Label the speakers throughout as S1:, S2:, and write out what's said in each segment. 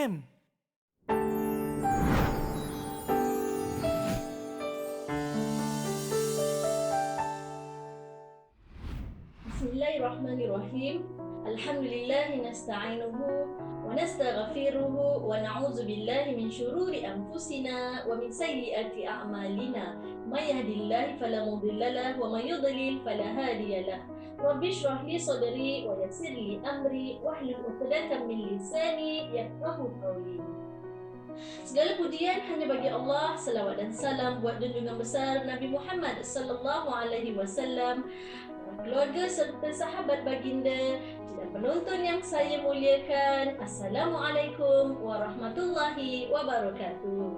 S1: FM.
S2: Bismillahirrahmanirrahim. Alhamdulillahi nasta'inuhu wa nastaghfiruhu wa na'udzu billahi min syururi anfusina wa min sayyiati a'malina. May yahdihillahu fala mudhillalah wa may yudlil fala hadiyalah. Rabbi shrah li sadri wa yassir li amri wahlul 'uqdatam min lisani yafqahu qawli. Segala pujian hanya bagi Allah, selawat dan salam buat junjungan besar Nabi Muhammad sallallahu alaihi wasallam, keluarga serta sahabat baginda dan penonton yang saya muliakan. Assalamualaikum warahmatullahi wabarakatuh.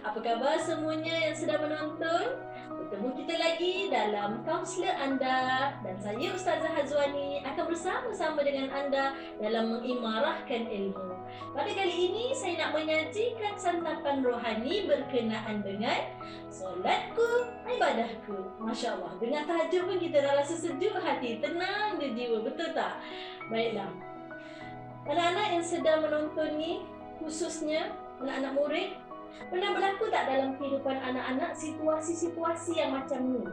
S2: Apa khabar semuanya yang sedang menonton? Bertemu kita lagi dalam kaunselor anda dan saya Ustazah Hazwani akan bersama-sama dengan anda dalam mengimarahkan ilmu. Pada kali ini saya nak menyajikan santapan rohani berkenaan dengan solatku, ibadahku. Masya Allah, dengan tajuk pun kita dah rasa sejuk hati, tenang di jiwa, betul tak? Baiklah, anak-anak yang sedang menonton ni, khususnya anak-anak murid, pernah berlaku tak dalam kehidupan anak-anak situasi-situasi yang macam ni?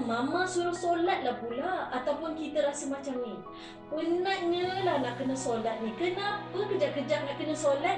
S2: Mama suruh solat lah pula, ataupun kita rasa macam ni, penatnya lah nak kena solat ni. Kenapa kejap-kejap nak kena solat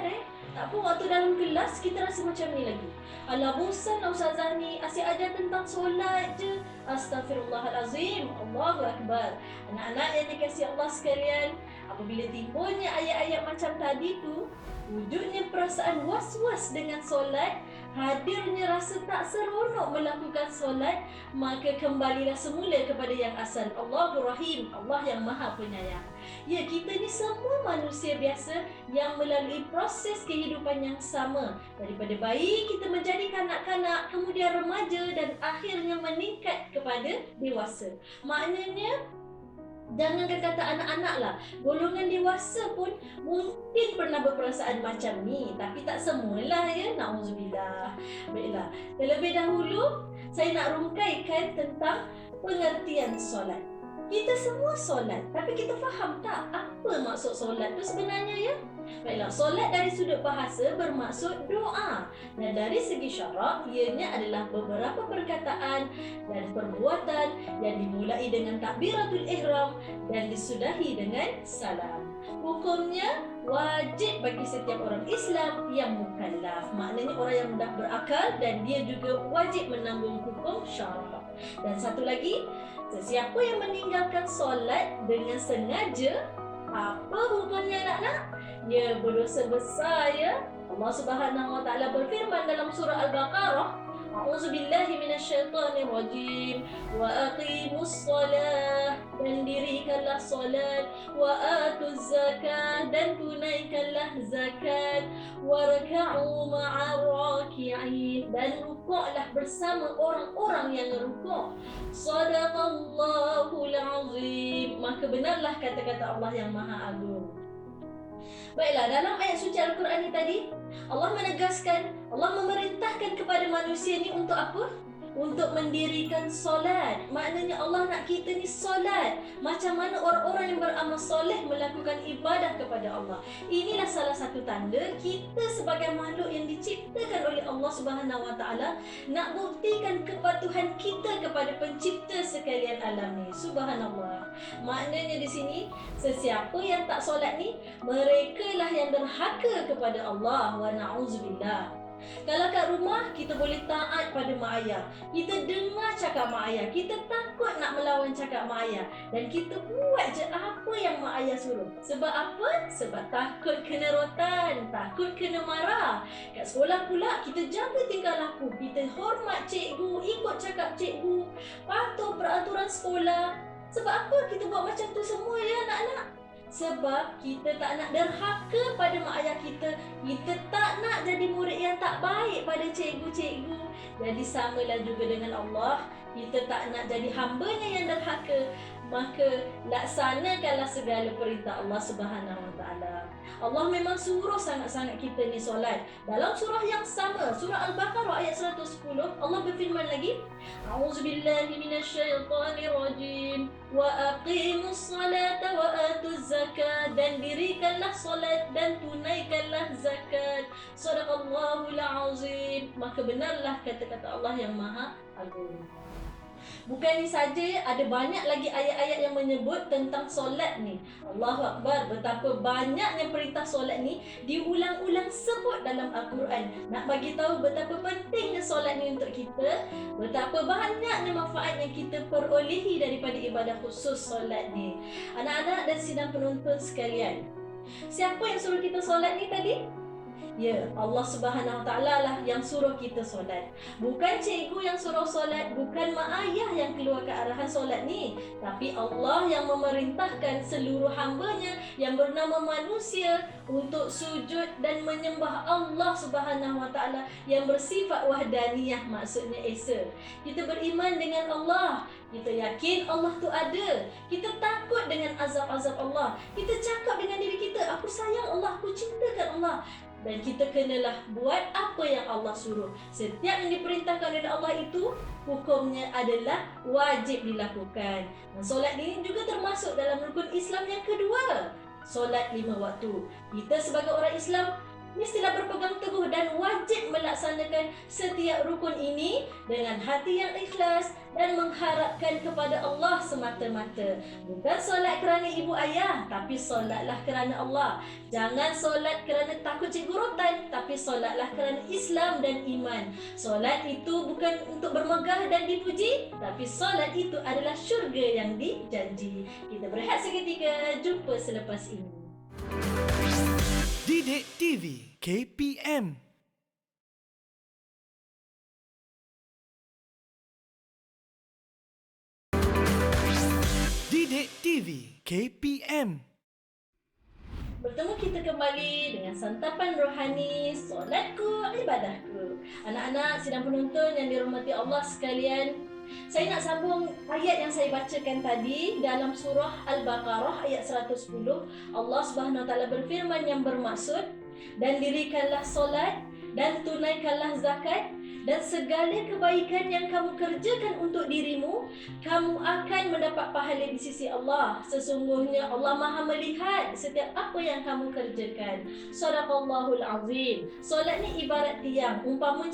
S2: Tak apa, waktu dalam kelas kita rasa macam ni lagi. Alah, bosan lah ustazah ni, asyik ajar tentang solat je. Astaghfirullahalazim, Allahu Akbar. Anak-anak yang dikasihi Allah sekalian, apabila timbulnya ayat-ayat macam tadi tu, wujudnya perasaan was-was dengan solat, hadirnya rasa tak seronok melakukan solat, maka kembalilah semula kepada yang asal. Allahur Rahim, Allah yang Maha Penyayang. Ya, kita ni semua manusia biasa yang melalui proses kehidupan yang sama. Daripada bayi kita menjadi kanak-kanak, kemudian remaja dan akhirnya meningkat kepada dewasa. Maknanya, jangankan kata anak-anak lah, golongan dewasa pun mungkin pernah berperasaan macam ni. Tapi tak semualah ya, na'udzubillah. Baiklah, terlebih dahulu saya nak rungkaikan tentang pengertian solat. Kita semua solat, tapi kita faham tak apa maksud solat tu sebenarnya ya? Baiklah, solat dari sudut bahasa bermaksud doa, dan dari segi syarak ianya adalah beberapa perkataan dan perbuatan yang dimulai dengan takbiratul ihram dan disudahi dengan salam. Hukumnya wajib bagi setiap orang Islam yang mukallaf, maknanya orang yang dah berakal, dan dia juga wajib menanggung hukum syarak. Dan satu lagi, sesiapa yang meninggalkan solat dengan sengaja, apa hukumnya anak-anak? Ya, berdosa besar ya. Allah Subhanahu wa taala berfirman dalam surah Al-Baqarah, A'udzubillahi minasyaitonirrajim. Wa aqimus shalah, dan dirikanlah solat, wa atuz zakah, dan tunaikanlah zakat, warka'u ma'ar raki'in, dan rukuklah bersama orang-orang yang rukuk. Shadaqallahul azim, maka benarlah kata-kata Allah yang Maha Agung. Baiklah, dalam ayat suci Al-Quran ni tadi, Allah menegaskan, Allah memerintahkan kepada manusia ni untuk apa? Untuk mendirikan solat. Maknanya Allah nak kita ni solat. Macam mana orang-orang yang beramal soleh melakukan ibadah kepada Allah. Inilah salah satu tanda kita sebagai makhluk yang diciptakan oleh Allah Subhanahu wa taala nak buktikan kepatuhan kita kepada pencipta sekalian alam ni. Subhanallah. Maknanya di sini, sesiapa yang tak solat ni, merekalah yang derhaka kepada Allah, wa na'udzubillah. Kalau kat rumah, kita boleh taat pada mak ayah, kita dengar cakap mak ayah, kita takut nak melawan cakap mak ayah, dan kita buat je apa yang mak ayah suruh. Sebab apa? Sebab takut kena rotan, takut kena marah. Kat sekolah pula, kita jaga tingkah laku, kita hormat cikgu, ikut cakap cikgu, patuh peraturan sekolah. Sebab apa kita buat macam tu semua ya anak-anak? Sebab kita tak nak derhaka pada mak ayah kita. Kita tak nak jadi murid yang tak baik pada cikgu-cikgu. Jadi samalah juga dengan Allah, kita tak nak jadi hambanya yang derhaka. Maka laksanakanlah segala perintah Allah Subhanahu wa taala. Allah memang suruh sangat-sangat kita ni solat. Dalam surah yang sama, surah Al-Baqarah ayat 110, Allah berfirman lagi, A'udzubillahi minasyaitonirrajim. Wa aqimus salata wa atuz zakat, dan dirikanlah solat dan tunaikanlah zakat. Sadaqallahul azim. Maka benarlah kata-kata Allah yang Maha Agung. Bukan ini saja, ada banyak lagi ayat-ayat yang menyebut tentang solat ni. Allahu Akbar, betapa banyaknya perintah solat ni diulang-ulang sebut dalam Al-Quran. Nak bagi tahu betapa pentingnya solat ni untuk kita, betapa banyaknya manfaat yang kita perolehi daripada ibadah khusus solat ni. Anak-anak dan sidang penonton sekalian, siapa yang suruh kita solat ni tadi? Ya, Allah Subhanahu Wa Taala lah yang suruh kita solat. Bukan cikgu yang suruh solat, bukan mak ayah yang keluar ke arahan solat ni, tapi Allah yang memerintahkan seluruh hamba-Nya yang bernama manusia untuk sujud dan menyembah Allah Subhanahu Wa Taala yang bersifat wahdaniyah, maksudnya esa. Kita beriman dengan Allah, kita yakin Allah tu ada, kita takut dengan azab-azab Allah, kita cakap dengan diri kita, aku sayang Allah, aku cintakan Allah. Dan kita kenalah buat apa yang Allah suruh. Setiap yang diperintahkan oleh Allah itu, hukumnya adalah wajib dilakukan. Dan solat ini juga termasuk dalam rukun Islam yang kedua, solat 5 waktu. Kita sebagai orang Islam mestilah berpegang teguh dan wajib melaksanakan setiap rukun ini dengan hati yang ikhlas dan mengharapkan kepada Allah semata-mata. Bukan solat kerana ibu ayah, tapi solatlah kerana Allah. Jangan solat kerana takut cikgu rotan, tapi solatlah kerana Islam dan iman. Solat itu bukan untuk bermegah dan dipuji, tapi solat itu adalah syurga yang dijanji. Kita berehat seketika, jumpa selepas ini.
S1: Didik TV KPM. Didik TV KPM.
S2: Bertemu kita kembali dengan santapan rohani solatku, ibadahku. Anak-anak sidang penonton yang dirahmati Allah sekalian, saya nak sambung ayat yang saya bacakan tadi dalam surah Al-Baqarah ayat 110. Allah Subhanahu Wa Taala berfirman yang bermaksud, dan dirikanlah solat dan tunaikanlah zakat, dan segala kebaikan yang kamu kerjakan untuk dirimu, kamu akan mendapat pahala di sisi Allah. Sesungguhnya Allah Maha melihat setiap apa yang kamu kerjakan. Sadaqallahul azim. Solat ni ibarat tiang. Umpama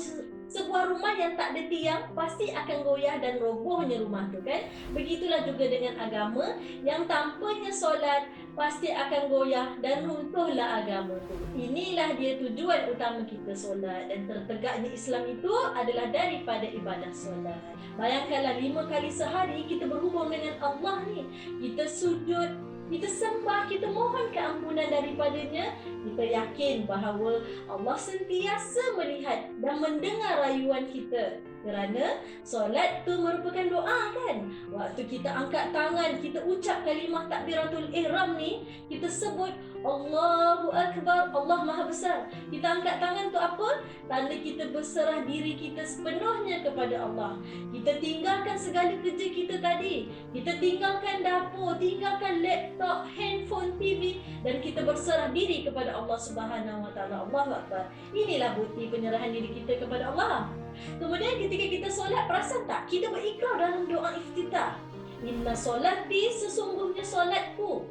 S2: sebuah rumah yang tak ada tiang, pasti akan goyah dan robohnya rumah tu kan. Begitulah juga dengan agama, yang tanpanya solat pasti akan goyah dan runtuhlah agama tu. Inilah dia tujuan utama kita solat, dan tertegaknya Islam itu adalah daripada ibadah solat. Bayangkanlah 5 kali sehari kita berhubung dengan Allah ni. Kita sujud, kita sembah, kita mohon keampunan daripadanya. Kita yakin bahawa Allah sentiasa melihat dan mendengar rayuan kita. Kerana solat tu merupakan doa kan. Waktu kita angkat tangan, kita ucap kalimah takbiratul ihram ni, kita sebut Allahu Akbar, Allah Maha Besar. Kita angkat tangan tu apa? Tanda kita berserah diri kita sepenuhnya kepada Allah. Kita tinggalkan segala kerja kita tadi. Kita tinggalkan dapur, tinggalkan laptop, handphone, TV, dan kita berserah diri kepada Allah Subhanahu Wa Taala. Allahu Akbar. Inilah bukti penyerahan diri kita kepada Allah. Kemudian ketika kita solat, perasan tak? Kita berikrar dalam doa iftitah. Inna solati, sesungguhnya solatku,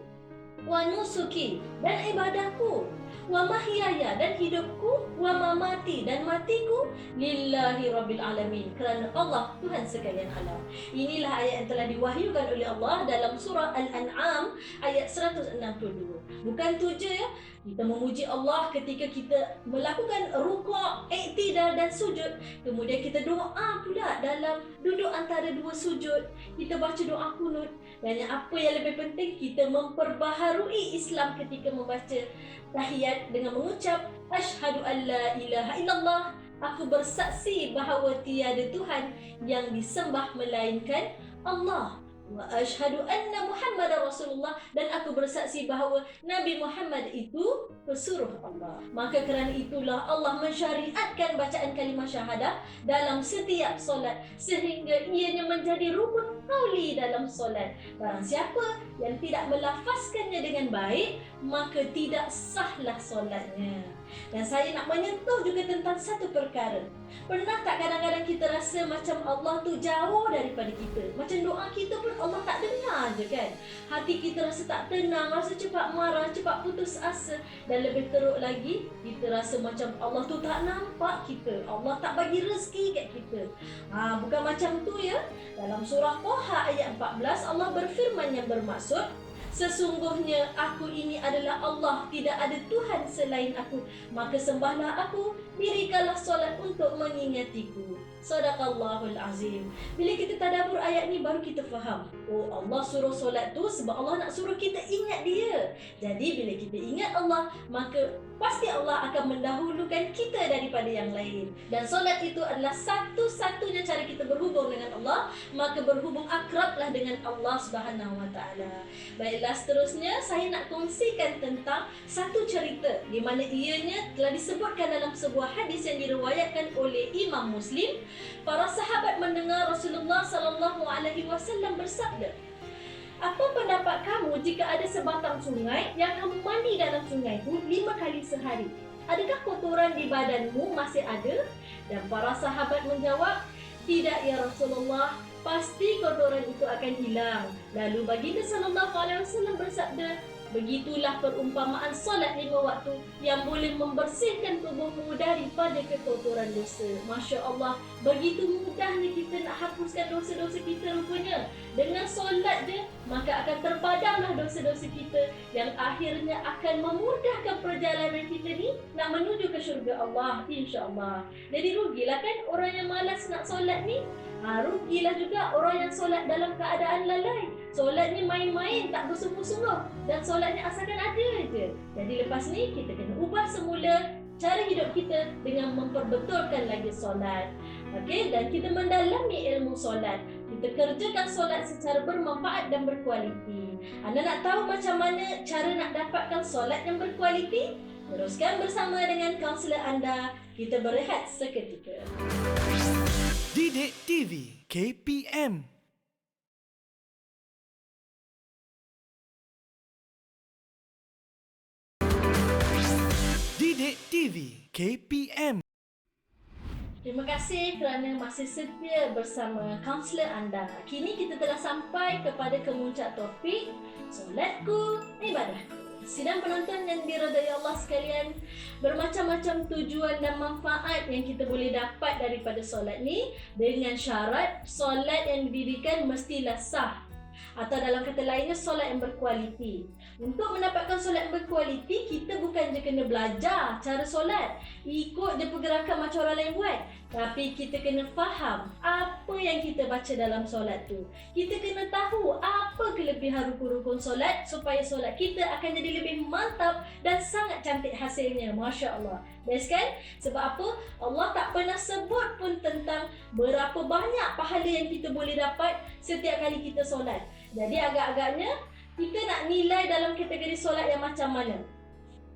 S2: wa nusuki, dan ibadahku, wa mahyaya, dan hidupku, wa mamati, dan matiku, lillahi rabbil alamin, kerana Allah Tuhan sekalian alam. Inilah ayat yang telah diwahyukan oleh Allah dalam surah Al-An'am ayat 162. Bukan tu je ya, kita memuji Allah ketika kita melakukan rukuk, iktidal dan sujud. Kemudian kita doa pula dalam duduk antara dua sujud. Kita baca doa kunut. Dan yang apa yang lebih penting, kita memperbaharui Islam ketika membaca tahiyat dengan mengucap asyhadu an la ilaha illallah, aku bersaksi bahawa tiada Tuhan yang disembah melainkan Allah, wa asyhadu anna Muhammadar Rasulullah, dan aku bersaksi bahawa Nabi Muhammad itu pesuruh Allah. Maka kerana itulah Allah mensyariatkan bacaan kalimah syahadah dalam setiap solat, sehingga ianya menjadi rukun qauli dalam solat. Barang siapa yang tidak melafazkannya dengan baik, maka tidak sahlah solatnya. Dan saya nak menyentuh juga tentang satu perkara. Pernah tak kadang-kadang kita rasa macam Allah tu jauh daripada kita? Macam doa kita pun Allah tak dengar je kan. Hati kita rasa tak tenang, rasa cepat marah, cepat putus asa. Dan lebih teruk lagi, kita rasa macam Allah tu tak nampak kita, Allah tak bagi rezeki kat kita. Bukan macam tu ya. Dalam surah Toha ayat 14, Allah berfirman yang bermaksud, sesungguhnya aku ini adalah Allah, tidak ada Tuhan selain aku. Maka sembahlah aku, dirikanlah solat untuk mengingatiku. Sadaqallahul azim. Bila kita tadabbur ayat ni baru kita faham. Oh, Allah suruh solat tu sebab Allah nak suruh kita ingat Dia. Jadi bila kita ingat Allah, maka pasti Allah akan mendahulukan kita daripada yang lain. Dan solat itu adalah satu-satunya cara kita berhubung dengan Allah. Maka berhubung akrablah dengan Allah Subhanahu Wa Taala. Baiklah, seterusnya saya nak kongsikan tentang satu cerita di mana ianya telah disebutkan dalam sebuah hadis yang diriwayatkan oleh Imam Muslim. Para sahabat mendengar Rasulullah sallallahu alaihi wasallam bersabda, apa pendapat kamu jika ada sebatang sungai yang kamu mandi dalam sungai itu 5 kali sehari? Adakah kotoran di badanmu masih ada? Dan para sahabat menjawab, tidak ya Rasulullah, pasti kotoran itu akan hilang. Lalu baginda sallallahu alaihi wasallam bersabda, begitulah perumpamaan solat 5 waktu yang boleh membersihkan tubuhmu daripada kekotoran dosa. Masya Allah, begitu mudahnya kita nak hapuskan dosa-dosa kita rupanya. Dengan solat je, maka akan terpadamlah dosa-dosa kita yang akhirnya akan memudahkan perjalanan kita ni nak menuju ke syurga Allah, insya-Allah. Jadi rugilah kan orang yang malas nak solat ni. Rugilah juga orang yang solat dalam keadaan lalai. Solat ni main-main, tak bersungguh-sungguh. Dan solat ni asalkan ada je. Jadi lepas ni kita kena ubah semula cara hidup kita dengan memperbetulkan lagi solat. Okey, dan kita mendalami ilmu solat. Kita kerjakan solat secara bermanfaat dan berkualiti. Anda nak tahu macam mana cara nak dapatkan solat yang berkualiti? Teruskan bersama dengan kaunselor anda. Kita berehat seketika.
S1: Didik TV KPM. Didik TV KPM.
S2: Terima kasih kerana masih setia bersama kaunselor anda. Kini kita telah sampai kepada kemuncak topik solatku, ibadahku. Sidang penonton yang diredai Allah sekalian, bermacam-macam tujuan dan manfaat yang kita boleh dapat daripada solat ni, dengan syarat solat yang didirikan mestilah sah, atau dalam kata lainnya solat yang berkualiti. Untuk mendapatkan solat yang berkualiti, kita bukan je kena belajar cara solat, ikut je pergerakan macam orang lain buat, tapi kita kena faham apa yang kita baca dalam solat tu. Kita kena tahu apa kelebihan rukun-rukun solat supaya solat kita akan jadi lebih mantap dan sangat cantik hasilnya. Masya Allah. Best kan? Sebab apa? Allah tak pernah sebut pun tentang berapa banyak pahala yang kita boleh dapat setiap kali kita solat. Jadi agak-agaknya kita nak nilai dalam kategori solat yang macam mana?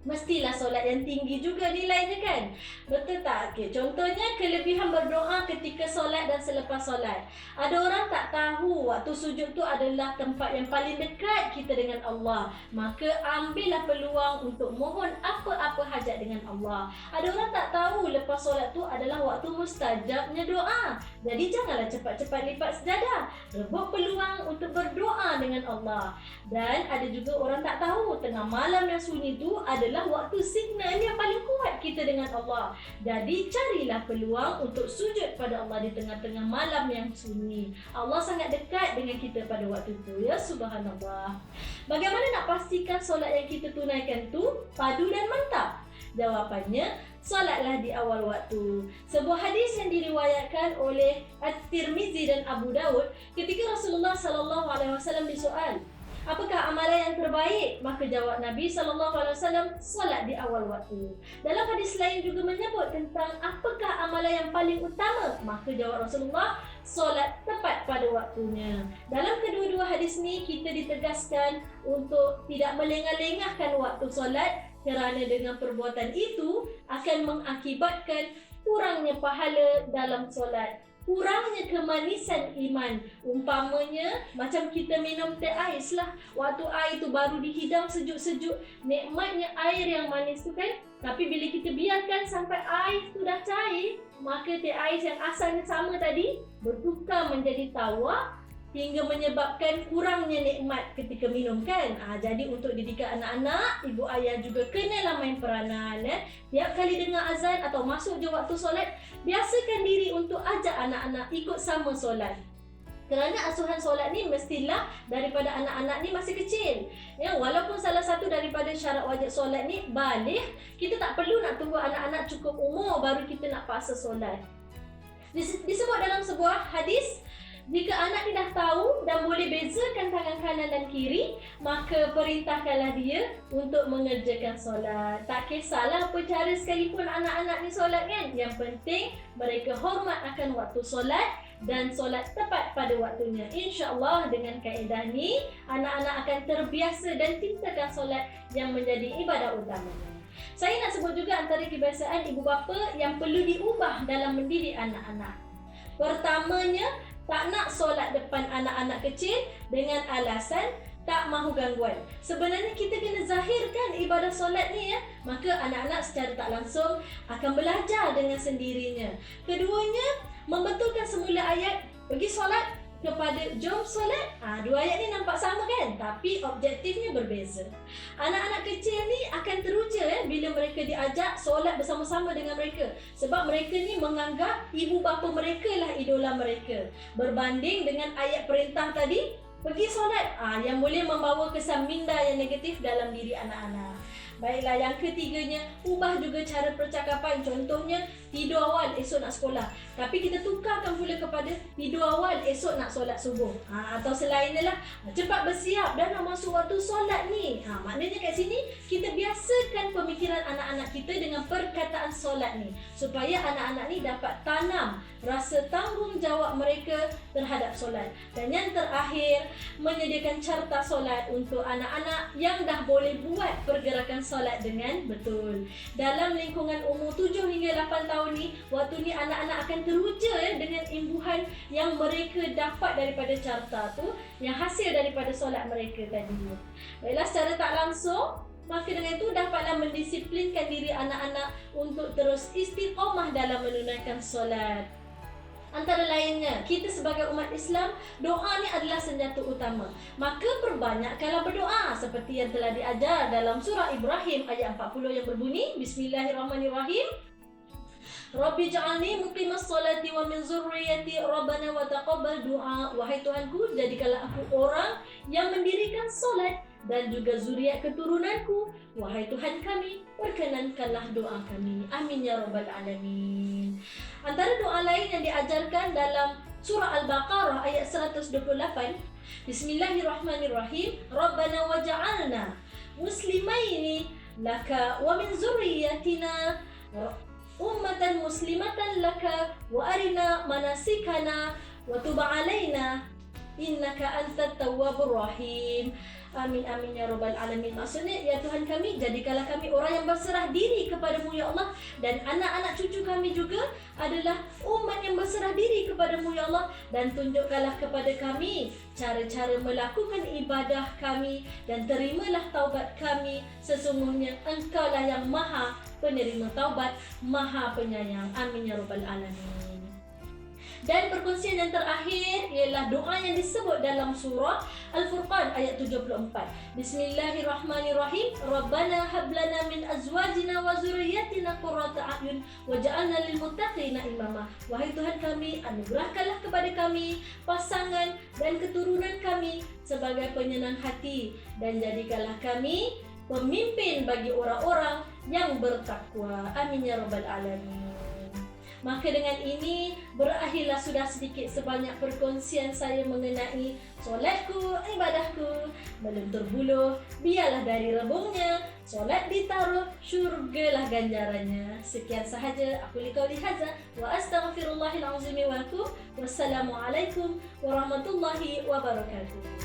S2: Mestilah solat yang tinggi juga nilainya kan? Betul tak? Okay. Contohnya kelebihan berdoa ketika solat dan selepas solat. Ada orang tak tahu waktu sujud tu adalah tempat yang paling dekat kita dengan Allah. Maka ambillah peluang untuk mohon apa-apa hajat dengan Allah. Ada orang tak tahu lepas solat tu adalah waktu mustajabnya doa. Jadi janganlah cepat-cepat lipat sejadah. Rebut peluang untuk berdoa dengan Allah. Dan ada juga orang tak tahu tengah malam yang sunyi tu adalah waktu signal yang paling kuat kita dengan Allah. Jadi carilah peluang untuk sujud pada Allah di tengah-tengah malam yang sunyi. Allah sangat dekat dengan kita pada waktu itu, ya subhanallah. Bagaimana nak pastikan solat yang kita tunaikan tu padu dan mantap? Jawapannya, solatlah di awal waktu. Sebuah hadis yang diriwayatkan oleh At-Tirmizi dan Abu Daud, ketika Rasulullah sallallahu alaihi wasallam disoal, apakah amalan yang terbaik? Maka jawab Nabi SAW, solat di awal waktu. Dalam hadis lain juga menyebut tentang apakah amalan yang paling utama? Maka jawab Rasulullah, solat tepat pada waktunya. Dalam kedua-dua hadis ni, kita ditegaskan untuk tidak melengah-lengahkan waktu solat, kerana dengan perbuatan itu akan mengakibatkan kurangnya pahala dalam solat, kurangnya kemanisan iman. Umpamanya macam kita minum teh ais lah, waktu air tu baru dihidang sejuk-sejuk, nikmatnya air yang manis tu kan, tapi bila kita biarkan sampai air tu dah cair, maka teh ais yang asalnya sama tadi bertukar menjadi tawar hingga menyebabkan kurangnya nikmat ketika minum kan. Jadi untuk didikan anak-anak, ibu ayah juga kenalah main peranan. Tiap kali dengar azan atau masuk je waktu solat, biasakan diri untuk ajak anak-anak ikut sama solat. Kerana asuhan solat ni mestilah daripada anak-anak ni masih kecil. Walaupun salah satu daripada syarat wajib solat ni baligh, kita tak perlu nak tunggu anak-anak cukup umur baru kita nak paksa solat. Disebut dalam sebuah hadis, jika anak ni dah tahu dan boleh bezakan tangan kanan dan kiri, maka perintahkanlah dia untuk mengerjakan solat. Tak kisahlah apa cara sekalipun anak-anak ni solat kan. Yang penting mereka hormat akan waktu solat dan solat tepat pada waktunya. InsyaAllah dengan kaedah ni, anak-anak akan terbiasa dan cintakan solat yang menjadi ibadah utamanya. Saya nak sebut juga antara kebiasaan ibu bapa yang perlu diubah dalam mendidik anak-anak. Pertamanya, tak nak solat depan anak-anak kecil dengan alasan tak mahu gangguan. Sebenarnya kita kena zahirkan ibadah solat ni maka anak-anak secara tak langsung akan belajar dengan sendirinya. Keduanya, membetulkan semula ayat pergi solat kepada jom solat. Dua ayat ni nampak sama kan? Tapi objektifnya berbeza. Anak-anak kecil ni akan teruja bila mereka diajak solat bersama-sama dengan mereka. Sebab mereka ni menganggap ibu bapa mereka lah idola mereka. Berbanding dengan ayat perintah tadi, pergi solat, yang boleh membawa kesan minda yang negatif dalam diri anak-anak. Baiklah, yang ketiganya, ubah juga cara percakapan. Contohnya, tidur awal esok nak sekolah. Tapi kita tukarkan pula kepada tidur awal esok nak solat subuh. Atau selainnya lah, cepat bersiap dah nak masuk waktu solat ni. Maknanya kat sini, kita biasakan pemikiran anak-anak kita dengan perkataan solat ni. Supaya anak-anak ni dapat tanam rasa tanggungjawab mereka terhadap solat. Dan yang terakhir, menyediakan carta solat untuk anak-anak yang dah boleh buat pergerakan solat dengan betul. Dalam lingkungan umur 7 hingga 8 tahun ni, waktu ni anak-anak akan teruja dengan imbuhan yang mereka dapat daripada carta tu, yang hasil daripada solat mereka tadi. Baiklah, secara tak langsung, maka dengan itu dapatlah mendisiplinkan diri anak-anak untuk terus istiqamah dalam menunaikan solat. Antara lainnya, kita sebagai umat Islam, doa ni adalah senjata utama. Maka perbanyakkanlah berdoa seperti yang telah diajar dalam surah Ibrahim ayat 40 yang berbunyi, Bismillahirrahmanirrahim. Rabbi ja'alni muqimas salati wa min zurriyati Rabbana wa taqabbal du'a. Wahai Tuhanku, jadikanlah aku orang yang mendirikan solat dan juga zuriat keturunanku. Wahai Tuhan kami, perkenankanlah doa kami. Amin ya rabbal alamin. Antara doa lain yang diajarkan dalam surah Al-Baqarah ayat 128, Bismillahirrahmanirrahim. Rabbana waj'alna muslimaini laka wa min zurriyatina ummatan muslimatan laka wa arina manasikana wa tub alaina innaka antat tawwabur rahim. Amin amin ya rabbal alamin. Maksudnya, ya Tuhan kami, jadikanlah kami orang yang berserah diri kepadamu ya Allah, dan anak-anak cucu kami juga adalah umat yang berserah diri kepadamu ya Allah, dan tunjukkanlah kepada kami cara-cara melakukan ibadah kami, dan terimalah taubat kami. Sesungguhnya Engkaulah yang Maha Penerima Taubat, Maha Penyayang. Amin ya rabbal alamin. Dan perkongsian yang terakhir ialah doa yang disebut dalam surah Al-Furqan ayat 74. Bismillahirrahmanirrahim. Rabbana hablana min azwajina wa zurriyyatina qurrata a'yun waj'alna lil muttaqina imama. Wahai Tuhan kami, anugerahkanlah kepada kami pasangan dan keturunan kami sebagai penyenang hati, dan jadikanlah kami pemimpin bagi orang-orang yang bertakwa. Amin ya rabbal alamin. Maka dengan ini berakhirlah sudah sedikit sebanyak perkongsian saya mengenai solatku, ibadahku. Belum terbuluh, biarlah dari rebungnya. Solat ditaruh, syurgalah ganjarannya. Sekian sahaja aku liqauli hadza wa astaghfirullahal azim wa lakum. Wassalamualaikum warahmatullahi wabarakatuh.